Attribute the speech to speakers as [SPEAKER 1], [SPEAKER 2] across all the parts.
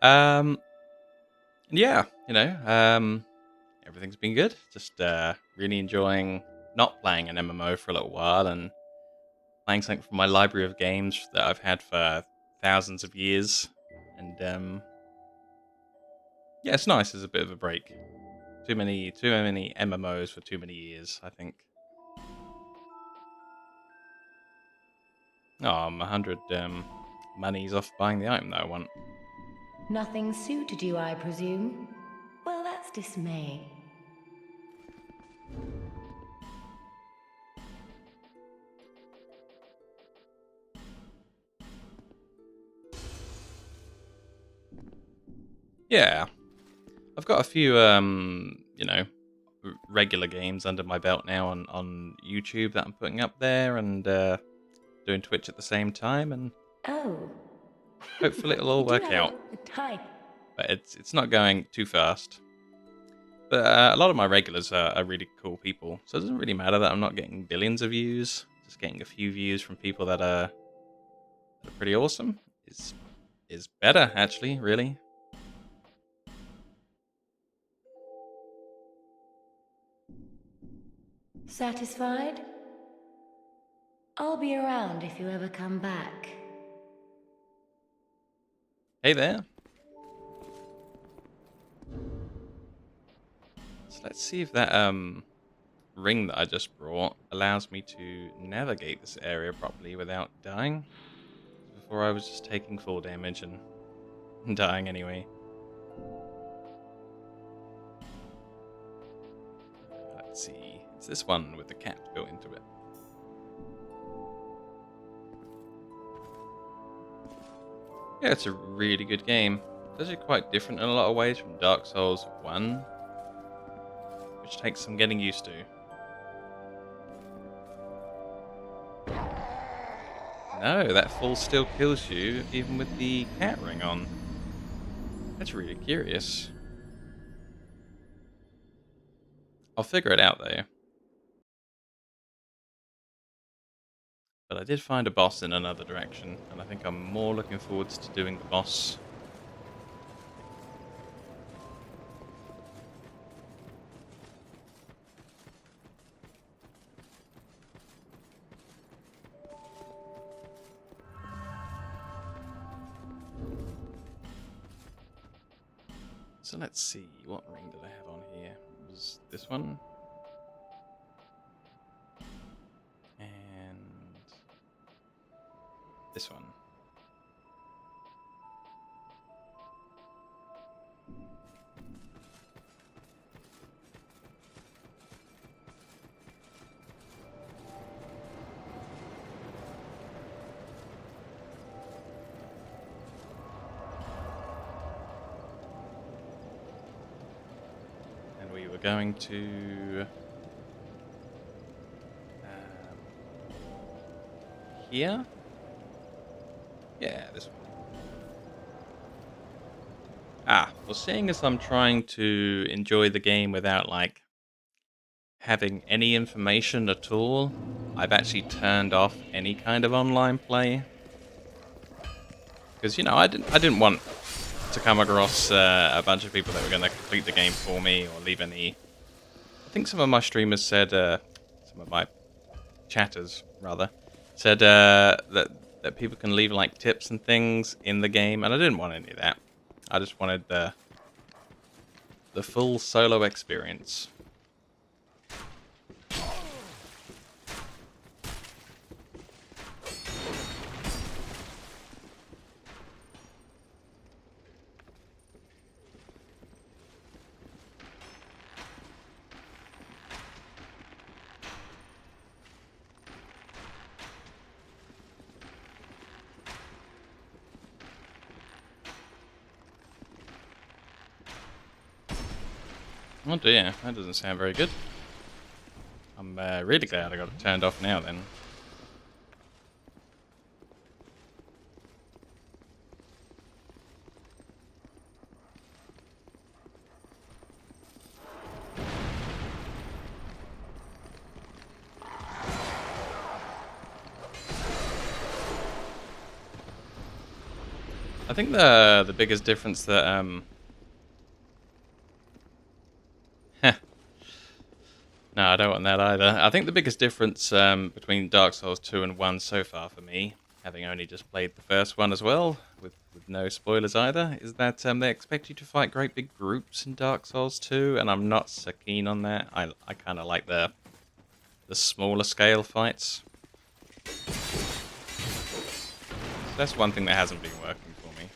[SPEAKER 1] Um, yeah, everything's been good. Just really enjoying not playing an MMO for a little while and playing something from my library of games that I've had for thousands of years. And yeah, it's nice as a bit of a break. Too many MMOs for too many years, I think. Oh, I'm 100 monies off buying the item that I want.
[SPEAKER 2] Nothing suited you, I presume? Well, that's dismaying.
[SPEAKER 1] Yeah, I've got a few, regular games under my belt now on YouTube that I'm putting up there and doing Twitch at the same time, and
[SPEAKER 2] Oh.
[SPEAKER 1] hopefully it'll all
[SPEAKER 2] You do
[SPEAKER 1] work
[SPEAKER 2] have
[SPEAKER 1] out.
[SPEAKER 2] a type.
[SPEAKER 1] But it's not going too fast. But a lot of my regulars are really cool people, so it doesn't really matter that I'm not getting billions of views. Just getting a few views from people that are pretty awesome is better, actually. Really.
[SPEAKER 2] Satisfied? I'll be around if you ever come back.
[SPEAKER 1] Hey there. So let's see if that ring that I just brought allows me to navigate this area properly without dying. Before I was just taking full damage and dying anyway. Let's see. It's this one with the cap built into it. Yeah, it's a really good game. It's actually quite different in a lot of ways from Dark Souls 1, which takes some getting used to. No, that fall still kills you, even with the cat ring on. That's really curious. I'll figure it out, though. But I did find a boss in another direction, and I think I'm more looking forward to doing the boss. So let's see, what ring did I have on here? It was this one? And this one. And we were going to here? Yeah, this one. Well, seeing as I'm trying to enjoy the game without, like, having any information at all, I've actually turned off any kind of online play. Because, I didn't want to come across a bunch of people that were going to complete the game for me or leave any... I think some of my streamers said, some of my chatters, rather, said that people can leave, like, tips and things in the game, and I didn't want any of that. I just wanted the full solo experience. Oh dear, that doesn't sound very good. I'm really glad I got it turned off now then. I think the biggest difference that no, I don't want that either. I think the biggest difference between Dark Souls 2 and 1 so far for me, having only just played the first one as well, with no spoilers either, is that they expect you to fight great big groups in Dark Souls 2, and I'm not so keen on that. I kind of like the smaller scale fights. So that's one thing that hasn't been working for me.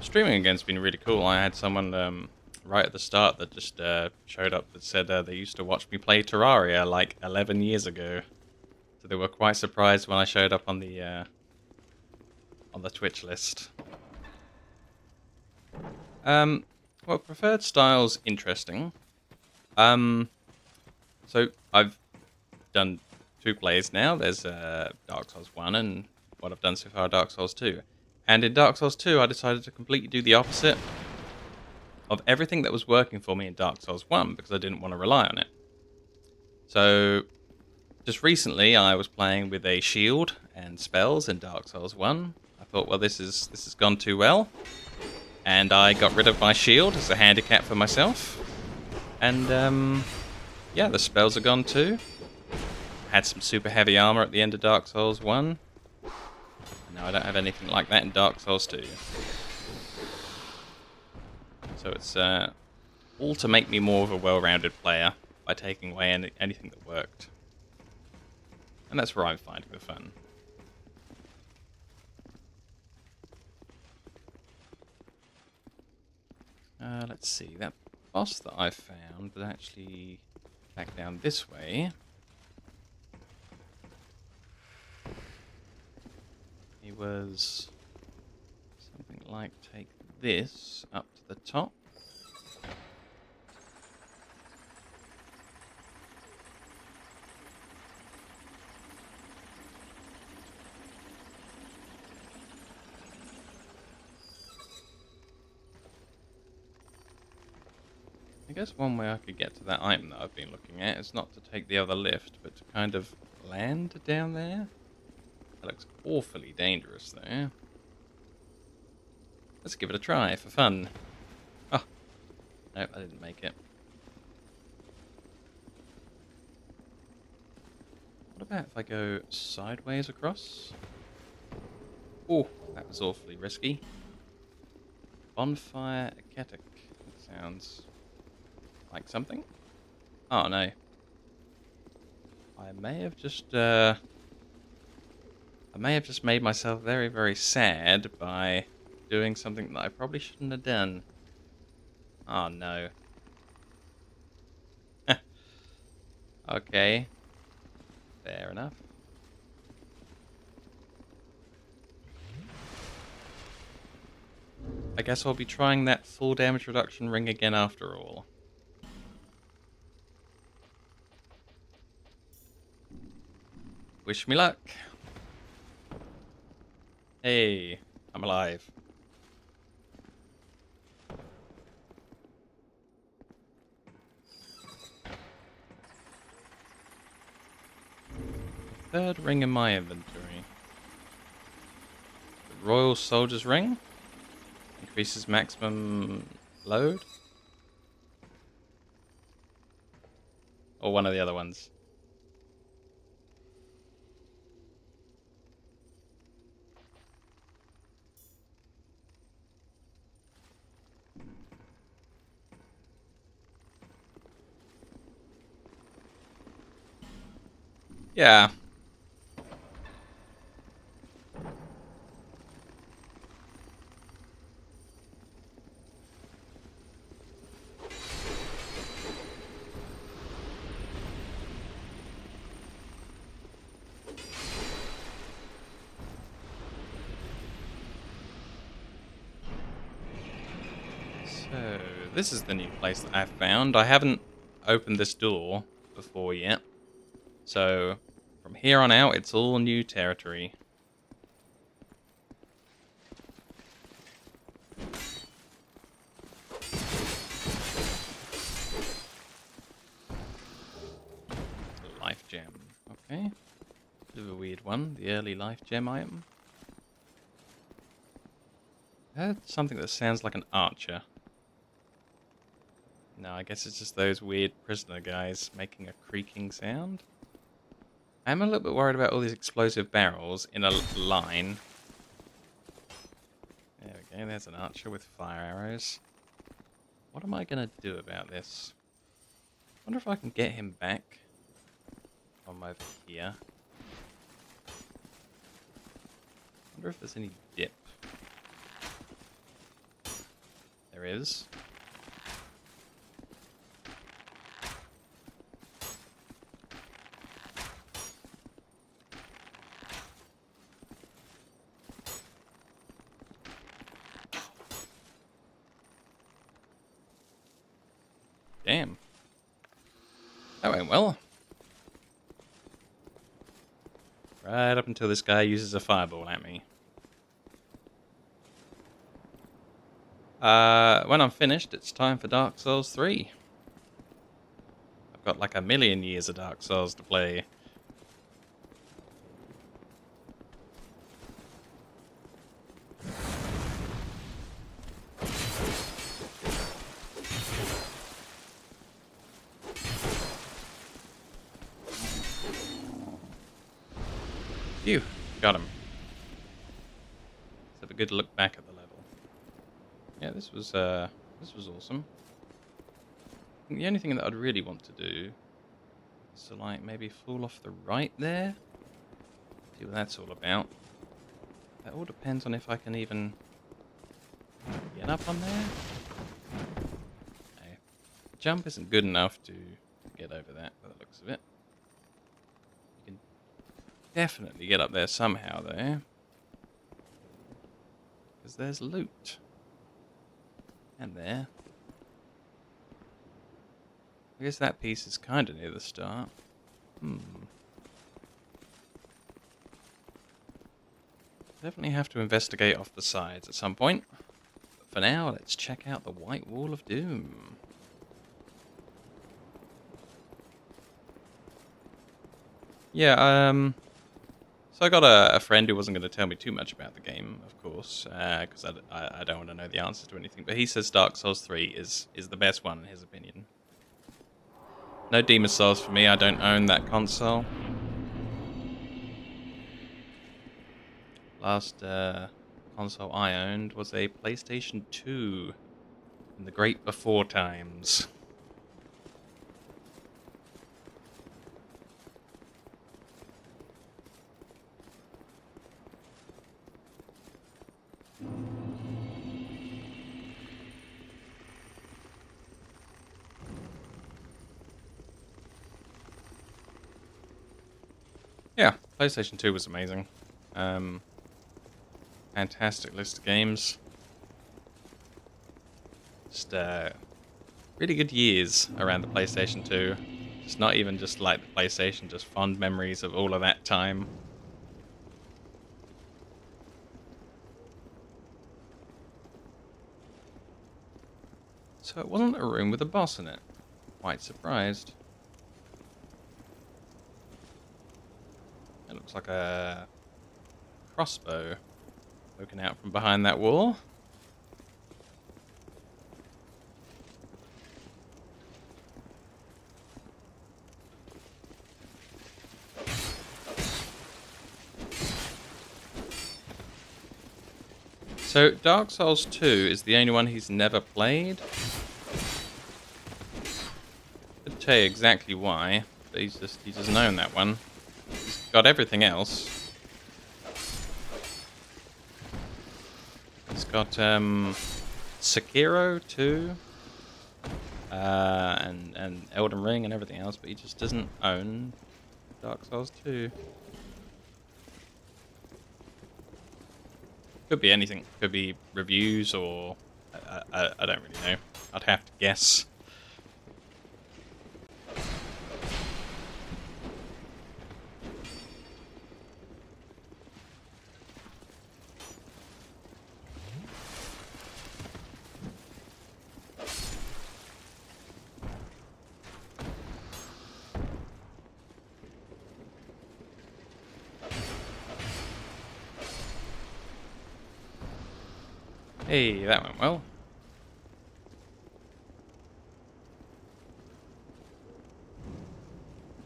[SPEAKER 1] Streaming again's been really cool. I had someone right at the start that just showed up that said they used to watch me play Terraria like 11 years ago. So they were quite surprised when I showed up on the Twitch list. Well, preferred style's interesting. So I've done 2 plays now. There's Dark Souls 1 and what I've done so far, Dark Souls 2. And in Dark Souls 2, I decided to completely do the opposite of everything that was working for me in Dark Souls 1 because I didn't want to rely on it. So just recently, I was playing with a shield and spells in Dark Souls 1. I thought, well, this has gone too well. And I got rid of my shield as a handicap for myself. And yeah, the spells are gone too. Had some super heavy armor at the end of Dark Souls 1. And now I don't have anything like that in Dark Souls 2. So it's all to make me more of a well-rounded player by taking away anything that worked. And that's where I'm finding the fun. Let's see, that boss that I found, but actually back down this way. He was something like take this up to the top. I guess one way I could get to that item that I've been looking at is not to take the other lift, but to kind of land down there. That looks awfully dangerous there. Let's give it a try for fun. Oh, no, I didn't make it. What about if I go sideways across? Oh, that was awfully risky. Bonfire Aketic. That sounds like something. Oh no. I may have just made myself very, very sad by doing something that I probably shouldn't have done. Oh no. Okay. Fair enough. I guess I'll be trying that full damage reduction ring again after all. Wish me luck. Hey, I'm alive. Third ring in my inventory. The Royal Soldier's Ring. Increases maximum load. Or one of the other ones. Yeah. So, this is the new place that I've found. I haven't opened this door before yet. So from here on out, it's all new territory. Life gem. Okay. Bit of a weird one. The early life gem item. I heard something that sounds like an archer. No, I guess it's just those weird prisoner guys making a creaking sound. I'm a little bit worried about all these explosive barrels in a line. There we go, there's an archer with fire arrows. What am I going to do about this? I wonder if I can get him back from over here. I wonder if there's any dip. There is. Damn. That went well. Right up until this guy uses a fireball at me. When I'm finished, it's time for Dark Souls 3. I've got like a million years of Dark Souls to play. Phew, got him. Let's have a good look back at the level. Yeah, this was awesome. I think the only thing that I'd really want to do is to like maybe fall off the right there. See what that's all about. That all depends on if I can even get up on there. No. Jump isn't good enough to get over that by the looks of it. You can definitely get up there somehow though. Because there's loot. And there. I guess that piece is kind of near the start. Definitely have to investigate off the sides at some point. But for now, let's check out the White Wall of Doom. Yeah, so I got a friend who wasn't going to tell me too much about the game, of course, because I don't want to know the answers to anything. But he says Dark Souls 3 is the best one in his opinion. No Demon's Souls for me, I don't own that console. Last console I owned was a PlayStation 2 in the great before times. Yeah, PlayStation 2 was amazing. Fantastic list of games. Just really good years around the PlayStation 2. It's not even just like the PlayStation, just fond memories of all of that time. So it wasn't a room with a boss in it. Quite surprised. It looks like a crossbow poking out from behind that wall. So Dark Souls 2 is the only one he's never played. Couldn't tell you exactly why, but he's just known that one. He's got everything else. He's got Sekiro 2, and Elden Ring and everything else, but he just doesn't own Dark Souls 2. Could be anything. Could be reviews or I don't really know. I'd have to guess. Hey, that went well.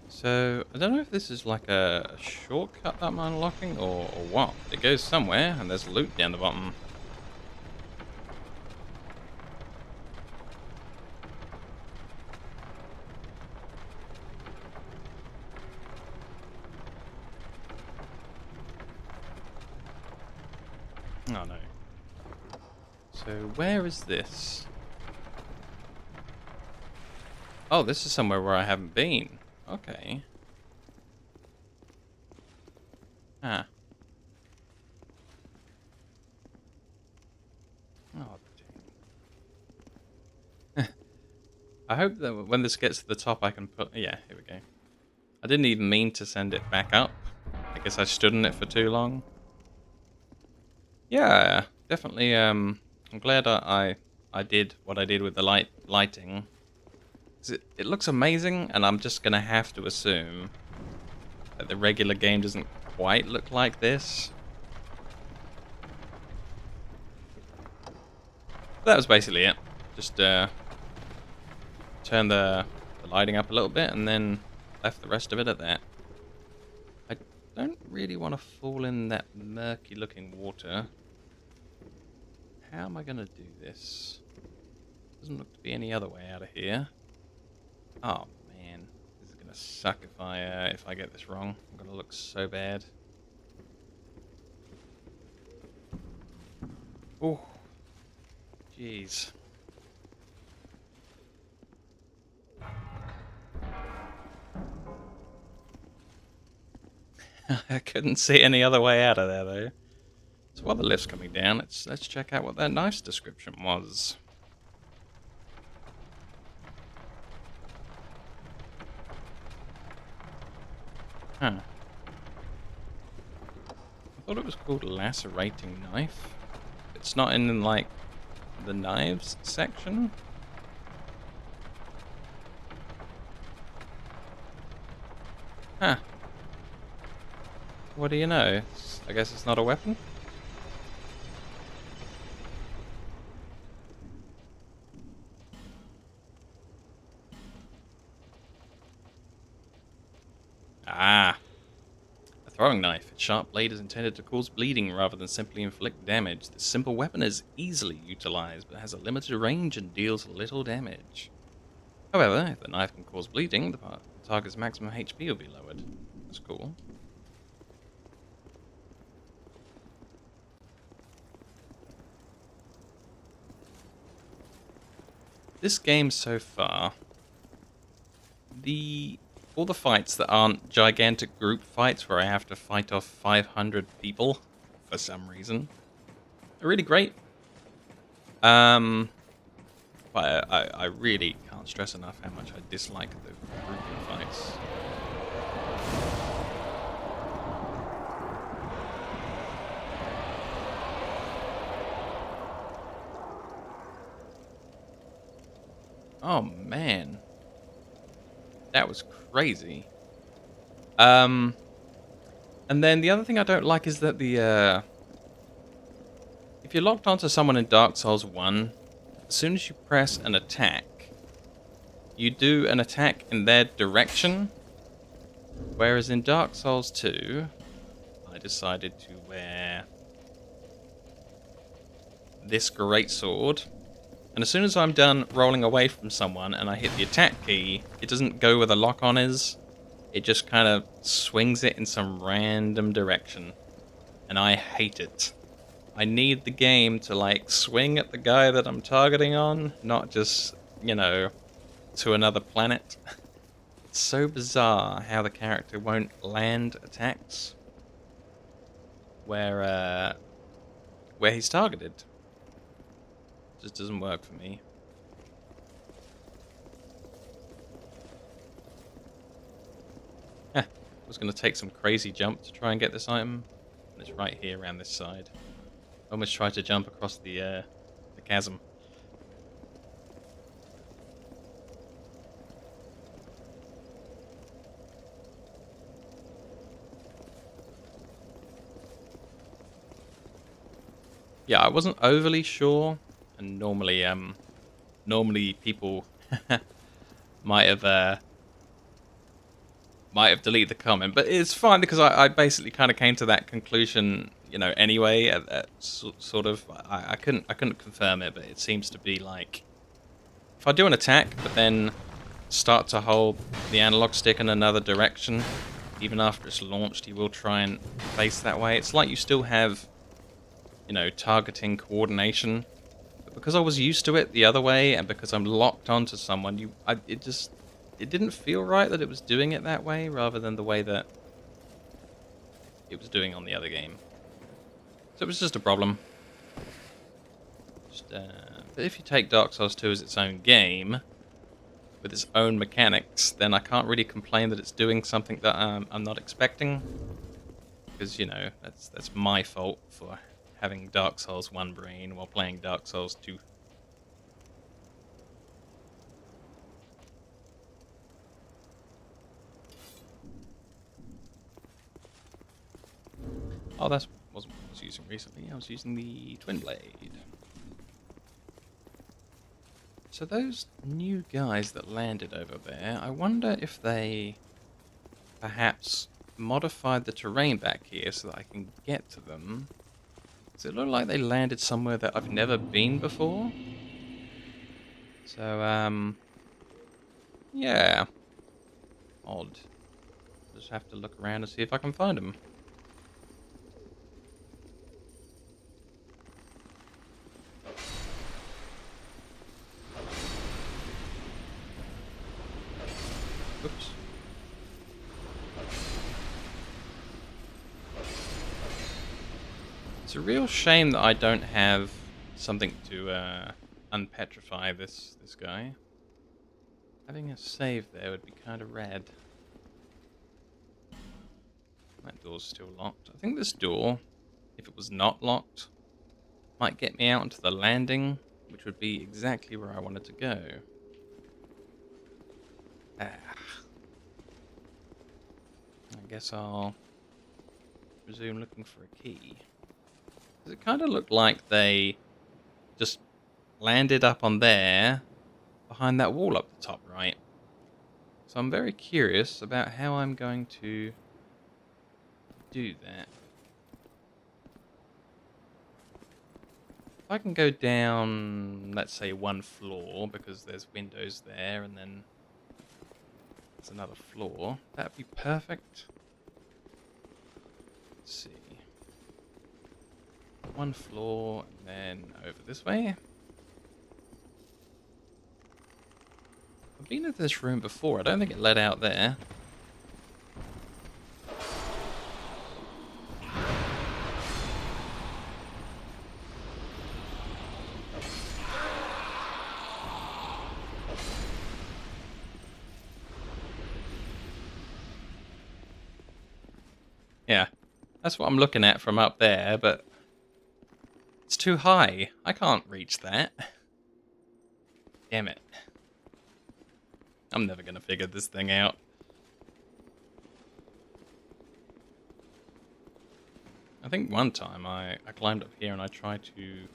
[SPEAKER 1] So, I don't know if this is like a shortcut that I'm unlocking or what. It goes somewhere, and there's loot down the bottom. Oh no. So, where is this? Oh, this is somewhere where I haven't been. Okay. Ah. Oh, dang. I hope that when this gets to the top, I can put... Yeah, here we go. I didn't even mean to send it back up. I guess I stood in it for too long. Yeah, definitely. I'm glad I did what I did with the lighting. 'Cause it looks amazing, and I'm just gonna have to assume that the regular game doesn't quite look like this. That was basically it. Just turn the lighting up a little bit, and then left the rest of it at that. I don't really want to fall in that murky-looking water. How am I gonna do this? Doesn't look to be any other way out of here. Oh man, this is gonna suck if I get this wrong. I'm gonna look so bad. Oh, jeez. I couldn't see any other way out of there though. So while the lift's coming down, let's check out what that knife's description was. Huh. I thought it was called lacerating knife. It's not in like the knives section. Huh. What do you know? I guess it's not a weapon? Ah. A throwing knife. Its sharp blade is intended to cause bleeding rather than simply inflict damage. This simple weapon is easily utilized, but has a limited range and deals little damage. However, if the knife can cause bleeding, the target's maximum HP will be lowered. That's cool. This game so far, all the fights that aren't gigantic group fights where I have to fight off 500 people for some reason, are really great. But I really can't stress enough how much I dislike the grouping fights. Oh man, that was crazy. And then the other thing I don't like is that if you're locked onto someone in Dark Souls 1, as soon as you press an attack, you do an attack in their direction. Whereas in Dark Souls 2, I decided to wear this great sword. And as soon as I'm done rolling away from someone and I hit the attack key, it doesn't go where the lock-on is. It just kind of swings it in some random direction. And I hate it. I need the game to, like, swing at the guy that I'm targeting on, not just, to another planet. It's so bizarre how the character won't land attacks where he's targeted. It just doesn't work for me. I was going to take some crazy jump to try and get this item. And it's right here around this side. Almost tried to jump across the chasm. Yeah, I wasn't overly sure, and normally people might have uh, might have deleted the comment, but it's fine because I basically kind of came to that conclusion, anyway. Sort of, I couldn't confirm it, but it seems to be like if I do an attack, but then start to hold the analog stick in another direction, even after it's launched, you will try and face that way. It's like you still have, targeting coordination. But because I was used to it the other way, and because I'm locked onto someone, it didn't feel right that it was doing it that way, rather than the way that it was doing on the other game. So it was just a problem. But if you take Dark Souls 2 as its own game, with its own mechanics, then I can't really complain that it's doing something that I'm not expecting. Because, that's my fault for having Dark Souls 1 brain while playing Dark Souls 2. Oh, that wasn't what I was using recently. I was using the Twin Blade. So those new guys that landed over there, I wonder if they perhaps modified the terrain back here so that I can get to them. Does it look like they landed somewhere that I've never been before? So, yeah. Odd. Just have to look around and see if I can find them. Oops. It's a real shame that I don't have something to unpetrify this guy. Having a save there would be kind of rad. That door's still locked. I think this door, if it was not locked, might get me out onto the landing, which would be exactly where I wanted to go. Ah. I guess I'll resume looking for a key. It kind of looked like they just landed up on there, behind that wall up the top right. So I'm very curious about how I'm going to do that. If I can go down, let's say, one floor, because there's windows there, and then there's another floor, that'd be perfect. Let's see. One floor, and then over this way. I've been in this room before. I don't think it led out there. Yeah, that's what I'm looking at from up there, but it's too high. I can't reach that. Damn it. I'm never gonna figure this thing out. I think one time I climbed up here and I tried to,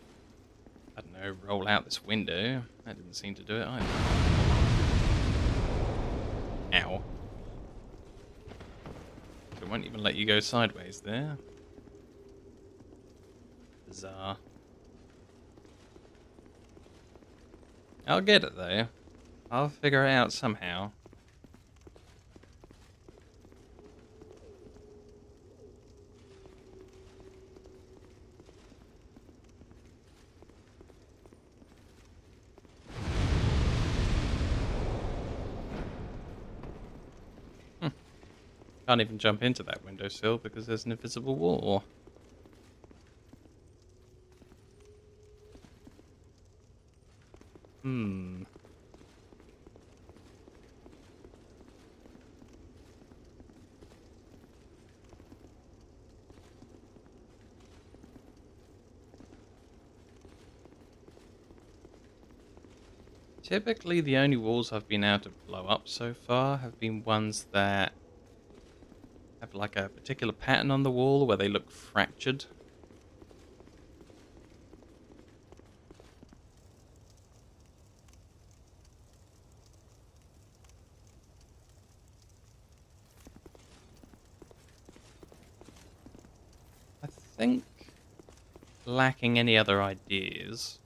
[SPEAKER 1] I don't know, roll out this window. That didn't seem to do it either. Ow. It won't even let you go sideways there. Bizarre. I'll get it though. I'll figure it out somehow. Can't even jump into that windowsill because there's an invisible wall. Hmm. Typically, the only walls I've been able to blow up so far have been ones that have like a particular pattern on the wall where they look fractured. think, lacking any other ideas,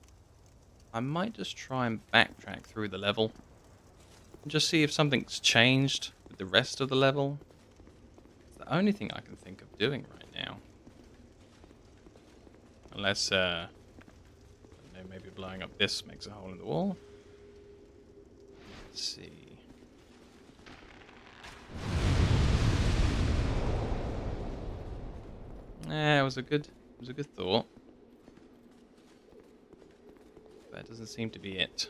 [SPEAKER 1] I might just try and backtrack through the level and just see if something's changed with the rest of the level. It's the only thing I can think of doing right now. Unless, I don't know, maybe blowing up this makes a hole in the wall. Let's see. It was a good thought. That doesn't seem to be it.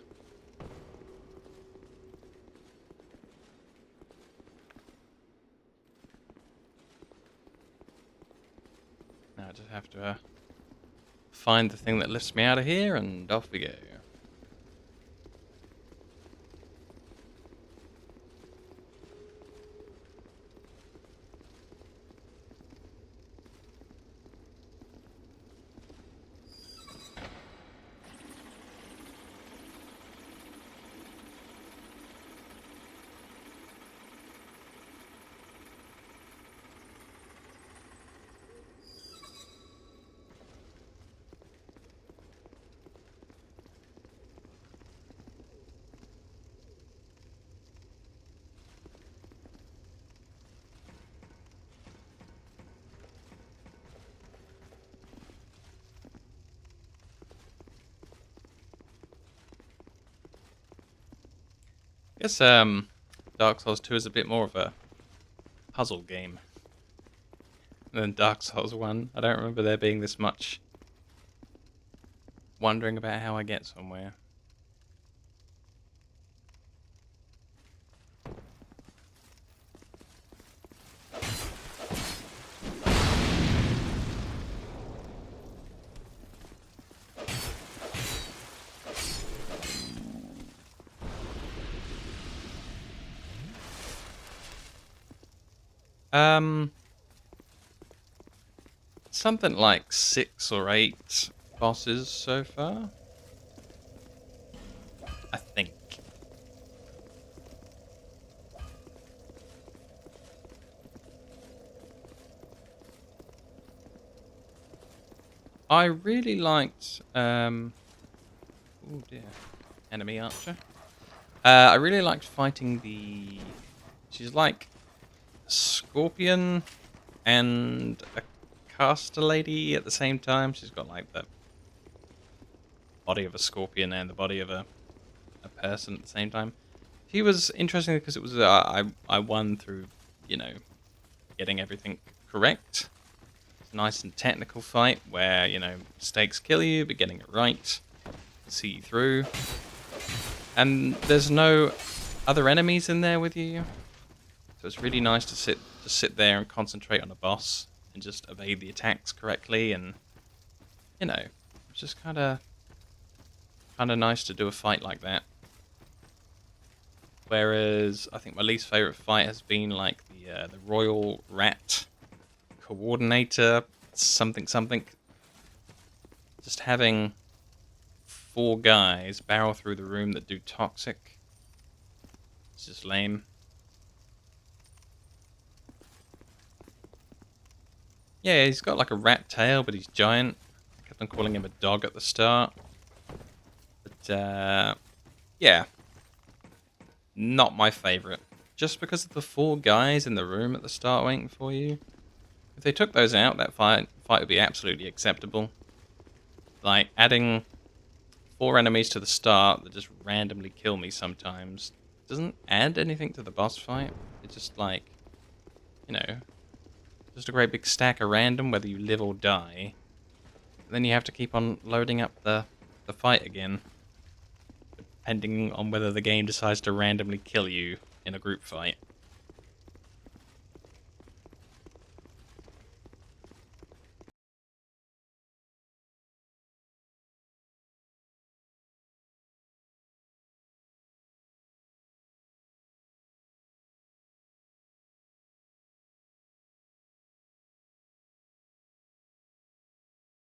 [SPEAKER 1] Now I just have to find the thing that lifts me out of here, and off we go. I guess Dark Souls 2 is a bit more of a puzzle game than Dark Souls 1. I don't remember there being this much wondering about how I get somewhere. Something like 6 or 8 bosses so far, I think. I really liked, oh dear, enemy archer. I really liked fighting she's like a scorpion and a caster lady at the same time. She's got like the body of a scorpion and the body of a person at the same time. She was interesting because it was I won through, you know, getting everything correct. It's a nice and technical fight where, you know, mistakes kill you, but getting it right see you through. And there's no other enemies in there with you, so it's really nice to sit there and concentrate on a boss and just evade the attacks correctly. And you know, it's just kind of nice to do a fight like that. Whereas I think my least favorite fight has been like the Royal Rat Coordinator something. Just having 4 guys barrel through the room that do toxic. It's just lame. Yeah, he's got like a rat tail, but he's giant. I kept on calling him a dog at the start. But, yeah. Not my favorite. Just because of the 4 guys in the room at the start waiting for you. If they took those out, that fight would be absolutely acceptable. Like, adding 4 enemies to the start that just randomly kill me sometimes doesn't add anything to the boss fight. It's just like, you know, just a great big stack of random, whether you live or die. Then you have to keep on loading up the fight again, depending on whether the game decides to randomly kill you in a group fight.